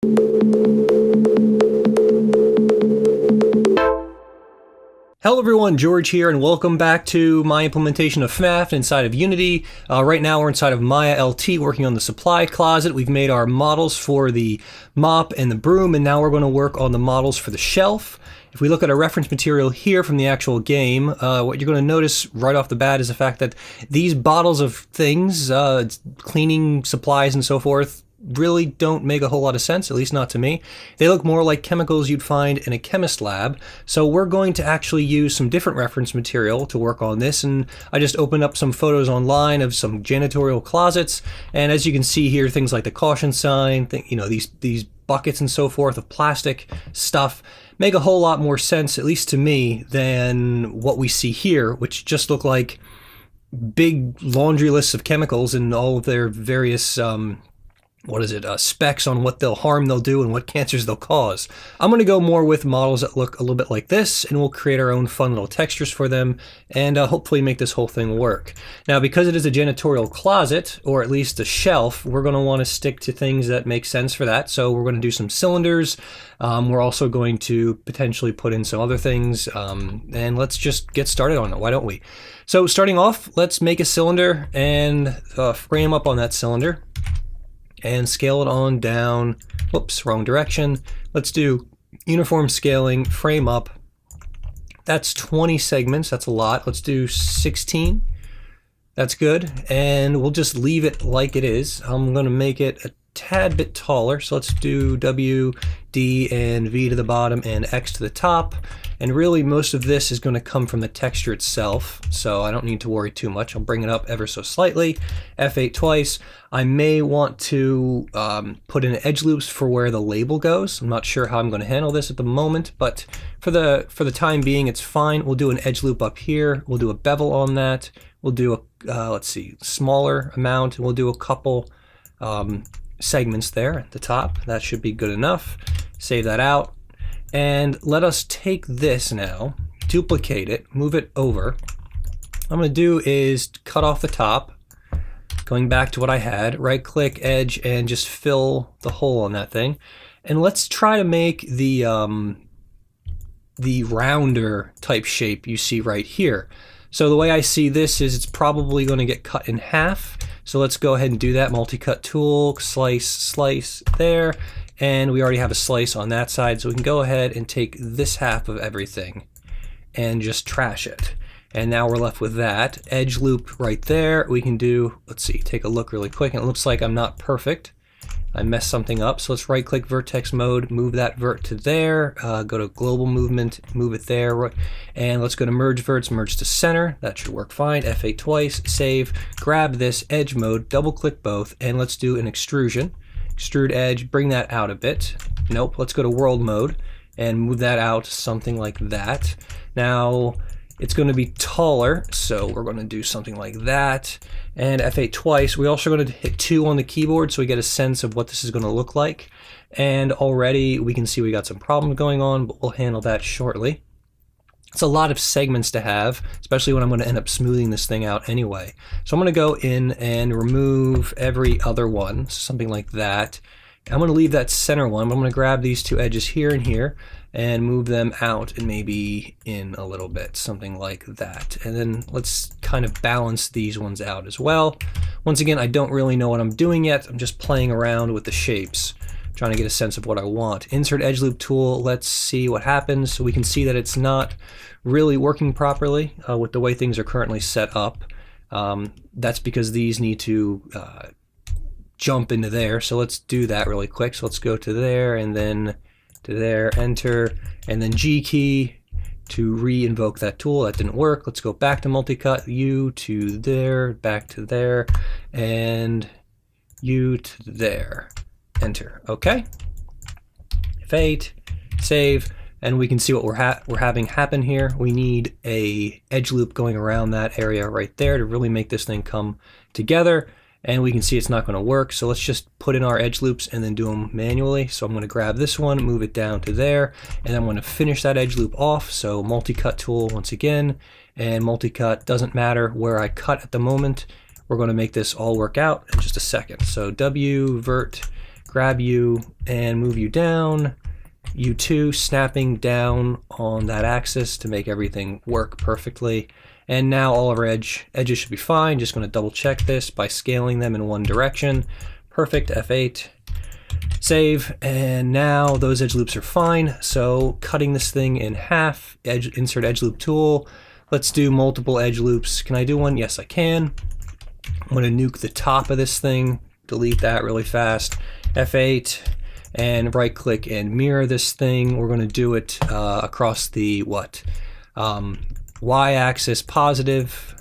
Hello everyone, George here, and welcome back to my implementation of FNAF inside of Unity. Right now we're inside of Maya LT working on the supply closet. We've made our models for the mop and the broom, and now we're going to work on the models for the shelf. If we look at our reference material here from the actual game, what you're going to notice right off the bat is the fact that these bottles of things, cleaning supplies and so forth, really don't make a whole lot of sense, at least not to me. They look more like chemicals you'd find in a chemist lab. So we're going to actually use some different reference material to work on this, and I just opened up some photos online of some janitorial closets, and as you can see here, things like the caution sign, these buckets and so forth of plastic stuff make a whole lot more sense, at least to me, than what we see here, which just look like big laundry lists of chemicals and all of their various specs on what harm they'll do and what cancers they'll cause. I'm going to go more with models that look a little bit like this, and we'll create our own fun little textures for them and hopefully make this whole thing work. Now, because it is a janitorial closet, or at least a shelf, we're going to want to stick to things that make sense for that. So we're going to do some cylinders. We're also going to potentially put in some other things, and let's just get started on it. Why don't we? So starting off, let's make a cylinder and frame up on that cylinder and scale it on down. Whoops, wrong direction. Let's do uniform scaling, frame up. That's 20 segments, that's a lot. Let's do 16. That's good, and we'll just leave it like it is. I'm gonna make it a tad bit taller, so let's do W, D, and V to the bottom and X to the top. And really most of this is going to come from the texture itself, so I don't need to worry too much. I'll bring it up ever so slightly, F8 twice. I may want to put in edge loops for where the label goes. I'm not sure how I'm going to handle this at the moment, but for the time being it's fine. We'll do an edge loop up here, we'll do a bevel on that, we'll do a smaller amount, and we'll do a couple segments there at the top. That should be good enough. Save that out. And let us take this now, duplicate it, move it over. What I'm going to do is cut off the top, going back to what I had, right click edge and just fill the hole on that thing. And let's try to make the rounder type shape you see right here. So the way I see this is it's probably going to get cut in half. So let's go ahead and do that. Multi-cut tool, slice, slice there. And we already have a slice on that side, so we can go ahead and take this half of everything and just trash it. And now we're left with that. Edge loop right there. We can do, let's see, take a look really quick, and it looks like I'm not perfect. I messed something up, so let's right click vertex mode, move that vert to there, go to global movement, move it there, and let's go to merge verts, merge to center. That should work fine. F8 twice, save, grab this edge mode, double click both, and let's do an extrusion. Extrude edge, bring that out a bit. Nope, let's go to world mode and move that out something like that. Now it's going to be taller, so we're going to do something like that. And F8 twice. We're also going to hit 2 on the keyboard so we get a sense of what this is going to look like. And already we can see we got some problems going on, but we'll handle that shortly. It's a lot of segments to have, especially when I'm going to end up smoothing this thing out anyway. So I'm going to go in and remove every other one, something like that. I'm going to leave that center one, but I'm going to grab these two edges here and here and move them out and maybe in a little bit, something like that. And then let's kind of balance these ones out as well. Once again, I don't really know what I'm doing yet. I'm just playing around with the shapes, trying to get a sense of what I want. Insert edge loop tool, let's see what happens. So we can see that it's not really working properly with the way things are currently set up. That's because these need to jump into there. So let's do that really quick. So let's go to there and then to there, enter, and then G key to re-invoke that tool. That didn't work. Let's go back to multi-cut, U to there, back to there, and U to there. Enter. Okay. F8, save, and we can see what we're having happen here. We need a edge loop going around that area right there to really make this thing come together. And we can see it's not going to work, so let's just put in our edge loops and then do them manually. So I'm going to grab this one, move it down to there, and I'm going to finish that edge loop off. So multi-cut tool once again, and multi-cut, doesn't matter where I cut at the moment. We're going to make this all work out in just a second. So W, vert, grab you and move you down. You two snapping down on that axis to make everything work perfectly. And now all of our edges should be fine. Just going to double check this by scaling them in one direction. Perfect, F8. Save, and now those edge loops are fine. So cutting this thing in half, insert edge loop tool. Let's do multiple edge loops. Can I do one? Yes, I can. I'm going to nuke the top of this thing, delete that really fast. F8, and right click and mirror this thing. We're going to do it across the y-axis, positive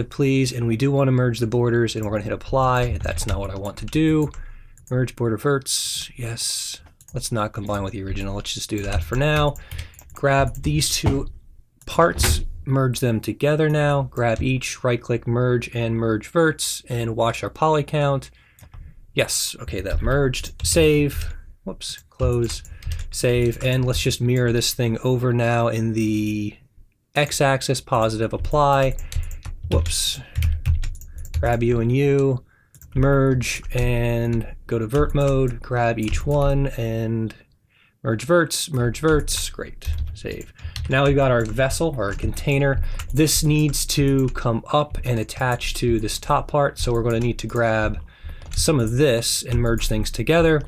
please, and we do want to merge the borders, and we're going to hit apply. That's not what I want to do. Merge border verts, yes. Let's not combine with the original, let's just do that for now. Grab these two parts, merge them together now. Grab each, right click, merge, and merge verts, and watch our poly count. Yes, okay, that merged. Save, whoops, close, save, and let's just mirror this thing over now in the x-axis, positive, apply. Whoops, grab you and you. Merge and go to vert mode, grab each one and merge verts, great, save. Now we've got our vessel, or our container. This needs to come up and attach to this top part, so we're going to need to grab some of this and merge things together.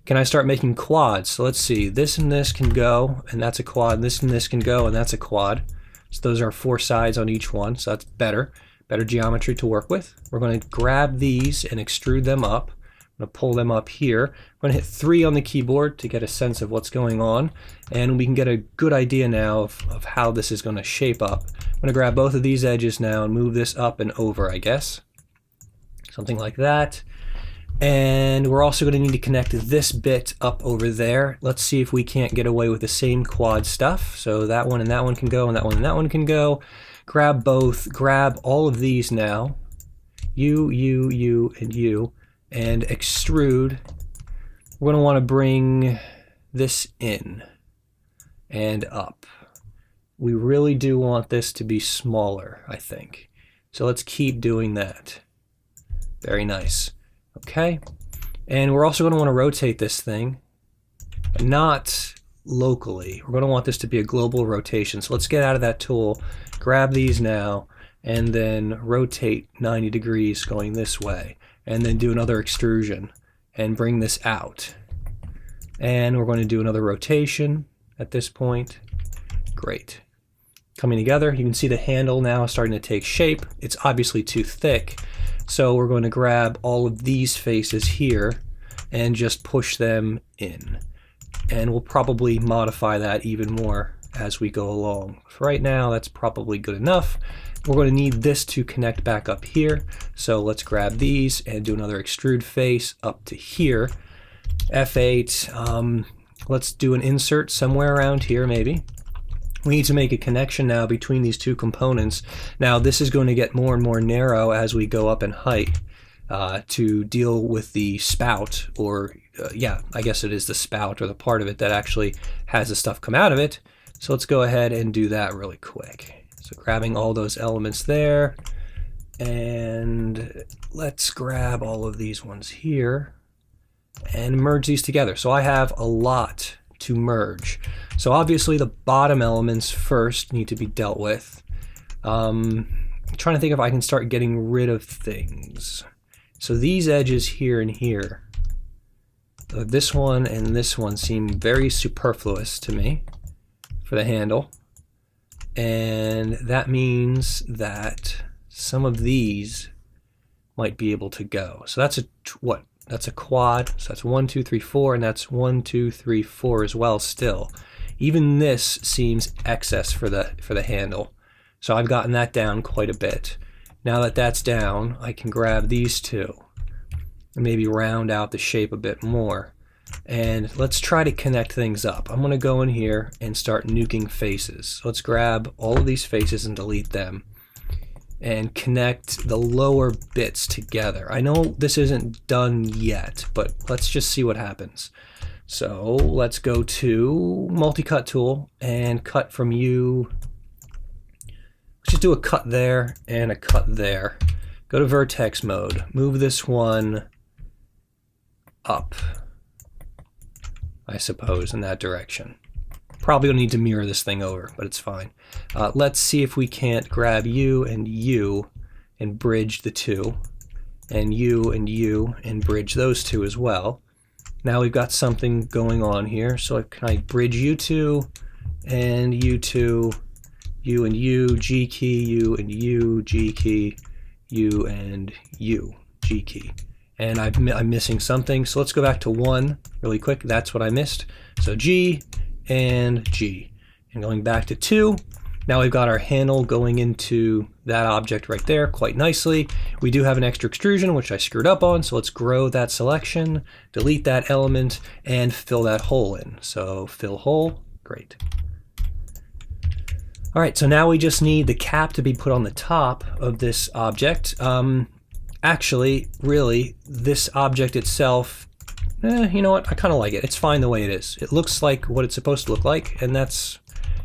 Can I start making quads? So let's see, this and this can go, and that's a quad, this and this can go, and that's a quad. So those are 4 sides on each one, so that's better geometry to work with. We're going to grab these and extrude them up. I'm going to pull them up here. I'm going to hit 3 on the keyboard to get a sense of what's going on, and we can get a good idea now of how this is going to shape up. I'm going to grab both of these edges now and move this up and over, I guess. Something like that. And we're also going to need to connect this bit up over there. Let's see if we can't get away with the same quad stuff. So that one and that one can go, and that one and that one can go. Grab both, grab all of these now, you, and you, and extrude. We're going to want to bring this in and up. We really do want this to be smaller, I think. So let's keep doing that. Very nice. Okay, and we're also going to want to rotate this thing, not locally. We're going to want this to be a global rotation. So let's get out of that tool, grab these now, and then rotate 90 degrees going this way, and then do another extrusion and bring this out. And we're going to do another rotation at this point. Great. Coming together, you can see the handle now starting to take shape. It's obviously too thick, so we're going to grab all of these faces here and just push them in. And we'll probably modify that even more as we go along. For right now, that's probably good enough. We're going to need this to connect back up here. So let's grab these and do another extrude face up to here. F8, let's do an insert somewhere around here maybe. We need to make a connection now between these two components. Now this is going to get more and more narrow as we go up in height to deal with the spout, or yeah, I guess it is the spout or the part of it that actually has the stuff come out of it. So let's go ahead and do that really quick. So grabbing all those elements there, and let's grab all of these ones here and merge these together. So I have a lot to merge. So obviously the bottom elements first need to be dealt with. I'm trying to think if I can start getting rid of things. So these edges here and here, this one and this one seem very superfluous to me for the handle. And that means that some of these might be able to go. So that's a what? That's a quad. So that's 1, 2, 3, 4, and that's 1, 2, 3, 4 as well still. Even this seems excess for the handle. So I've gotten that down quite a bit. Now that that's down, I can grab these two and maybe round out the shape a bit more. And let's try to connect things up. I'm going to go in here and start nuking faces. So let's grab all of these faces and delete them and connect the lower bits together. I know this isn't done yet, but let's just see what happens. So let's go to multi-cut tool and cut from you. Let's just do a cut there and a cut there. Go to vertex mode, move this one up, I suppose, in that direction. Probably don't need to mirror this thing over, but it's fine. Let's see if we can't grab you and bridge the two, and you and bridge those two as well. Now we've got something going on here. So can I bridge you two and you two, you and you, G key, you and you, G key, you and you, G key. And I'm missing something, so let's go back to 1 really quick. That's what I missed. So G and G. And going back to 2, now we've got our handle going into that object right there quite nicely. We do have an extra extrusion, which I screwed up on, so let's grow that selection, delete that element, and fill that hole in. So fill hole, great. All right, so now we just need the cap to be put on the top of this object. Actually, really, this object itself, you know what? I kind of like it. It's fine the way it is. It looks like what it's supposed to look like, and that's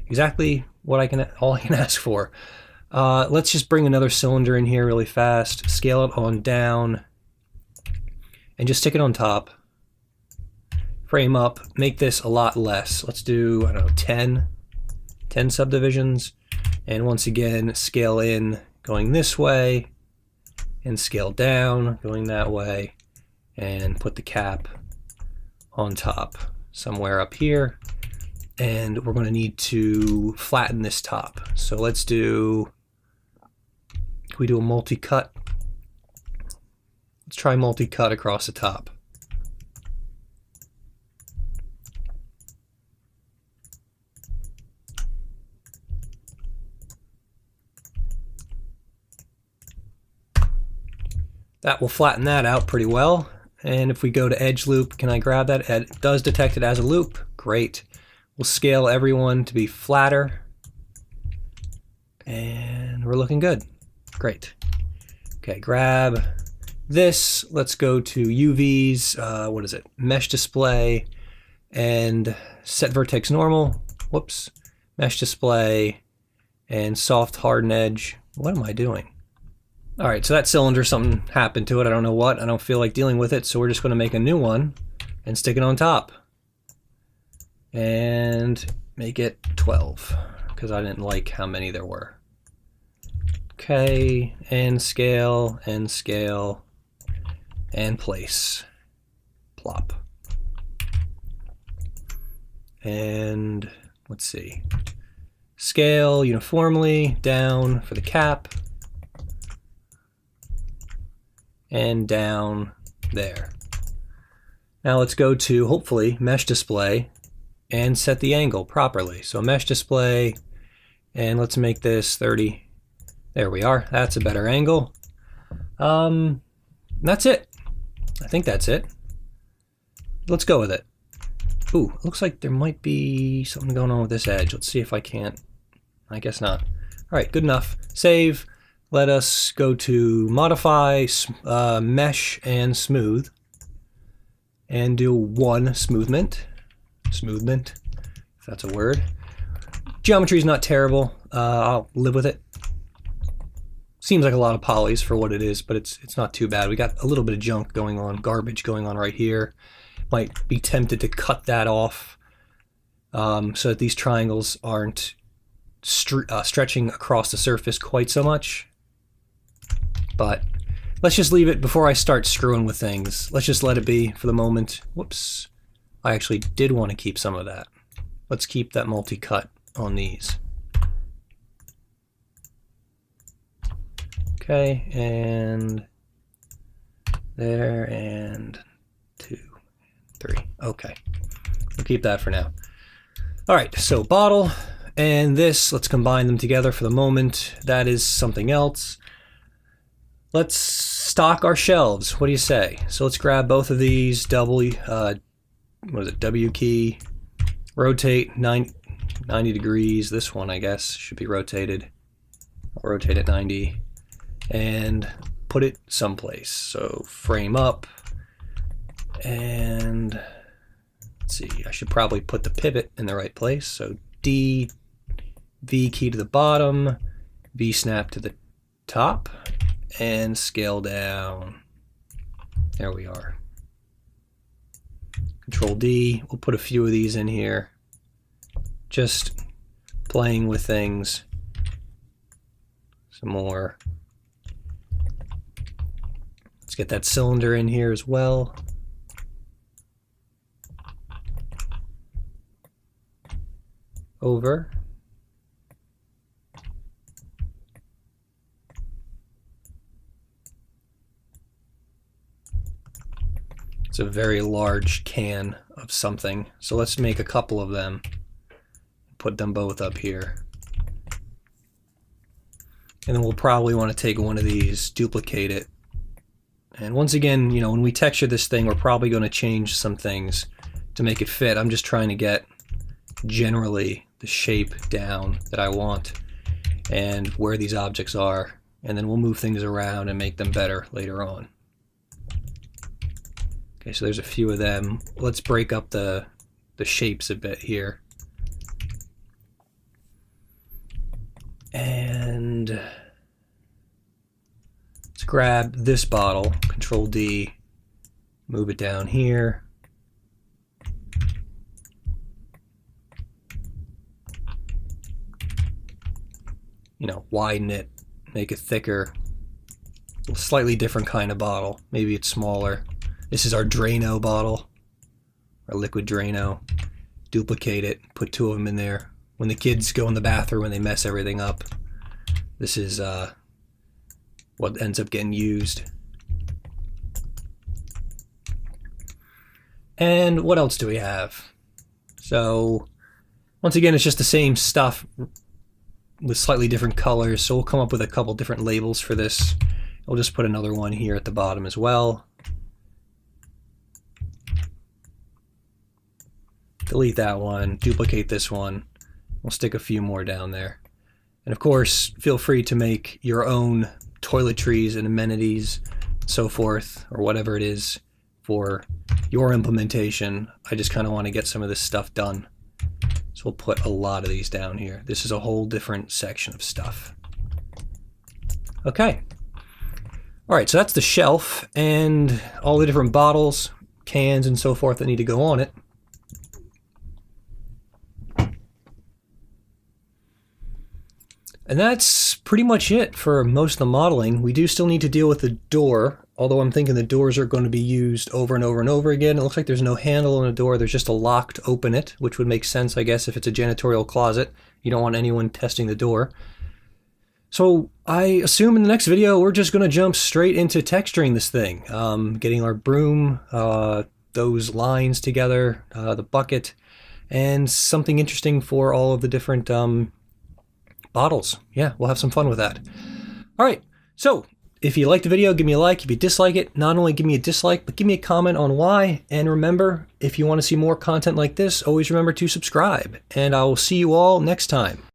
exactly what all I can ask for. Let's just bring another cylinder in here really fast, scale it on down, and just stick it on top. Frame up, make this a lot less. Let's do, I don't know, 10 subdivisions, and once again, scale in going this way, and scale down going that way, and put the cap on top somewhere up here. And we're going to need to flatten this top. So let's do, can we do a multi-cut? Let's try multi-cut across the top. That will flatten that out pretty well. And if we go to edge loop, can I grab that? It does detect it as a loop. Great. We'll scale everyone to be flatter. And we're looking good. Great. Okay, grab this. Let's go to UVs, what is it? Mesh display, and set vertex normal. Whoops. Mesh display, and soft harden edge. What am I doing? All right, so that cylinder, something happened to it. I don't know what. I don't feel like dealing with it, so we're just going to make a new one and stick it on top. And make it 12, because I didn't like how many there were. Okay, and scale, and place. Plop. And let's see. Scale uniformly down for the cap. And down there. Now let's go to, hopefully, mesh display and set the angle properly. So mesh display, and let's make this 30. There we are. That's a better angle. That's it. I think that's it. Let's go with it. Ooh, looks like there might be something going on with this edge. Let's see if I can't. I guess not. All right, good enough. Save. Let us go to modify, mesh, and smooth, and do 1 smoothment, if that's a word. Geometry is not terrible. I'll live with it. Seems like a lot of polys for what it is, but it's not too bad. We got a little bit of junk going on, garbage going on right here. Might be tempted to cut that off so that these triangles aren't stretching across the surface quite so much. But let's just leave it before I start screwing with things. Let's just let it be for the moment. Whoops. I actually did want to keep some of that. Let's keep that multi-cut on these. Okay, and there, and 2, 3. Okay, we'll keep that for now. All right, so bottle and this, let's combine them together for the moment. That is something else. Let's stock our shelves. What do you say? So let's grab both of these, double, what is it, W key, rotate 90 degrees. This one, I guess, should be rotated. I'll rotate it 90 and put it someplace. So frame up, and let's see, I should probably put the pivot in the right place. So D, V key to the bottom, V snap to the top, and scale down. There we are. Control D. We'll put a few of these in here. Just playing with things. Some more. Let's get that cylinder in here as well. Over. It's a very large can of something, so let's make a couple of them. Put them both up here. And then we'll probably want to take one of these, duplicate it. And once again, you know, when we texture this thing, we're probably going to change some things to make it fit. I'm just trying to get generally the shape down that I want and where these objects are. And then we'll move things around and make them better later on. Okay, so there's a few of them. Let's break up the shapes a bit here. And let's grab this bottle, Control D, move it down here. You know, widen it, make it thicker. A slightly different kind of bottle. Maybe it's smaller. This is our Drano bottle, our liquid Drano. Duplicate it, put two of them in there. When the kids go in the bathroom and they mess everything up, this is what ends up getting used. And what else do we have? So, once again, it's just the same stuff with slightly different colors, so we'll come up with a couple different labels for this. I'll just put another one here at the bottom as well. Delete that one, duplicate this one. We'll stick a few more down there. And of course, feel free to make your own toiletries and amenities, so forth, or whatever it is for your implementation. I just kind of want to get some of this stuff done. So we'll put a lot of these down here. This is a whole different section of stuff. Okay. All right, so that's the shelf and all the different bottles, cans, and so forth that need to go on it. And that's pretty much it for most of the modeling. We do still need to deal with the door, although I'm thinking the doors are going to be used over and over and over again. It looks like there's no handle on the door. There's just a lock to open it, which would make sense, I guess, if it's a janitorial closet. You don't want anyone testing the door. So I assume in the next video, we're just going to jump straight into texturing this thing. Getting our broom, those lines together, the bucket, and something interesting for all of the different bottles. Yeah, we'll have some fun with that. All right, so if you liked the video, give me a like. If you dislike it, not only give me a dislike, but give me a comment on why. And remember, if you want to see more content like this, always remember to subscribe. And I will see you all next time.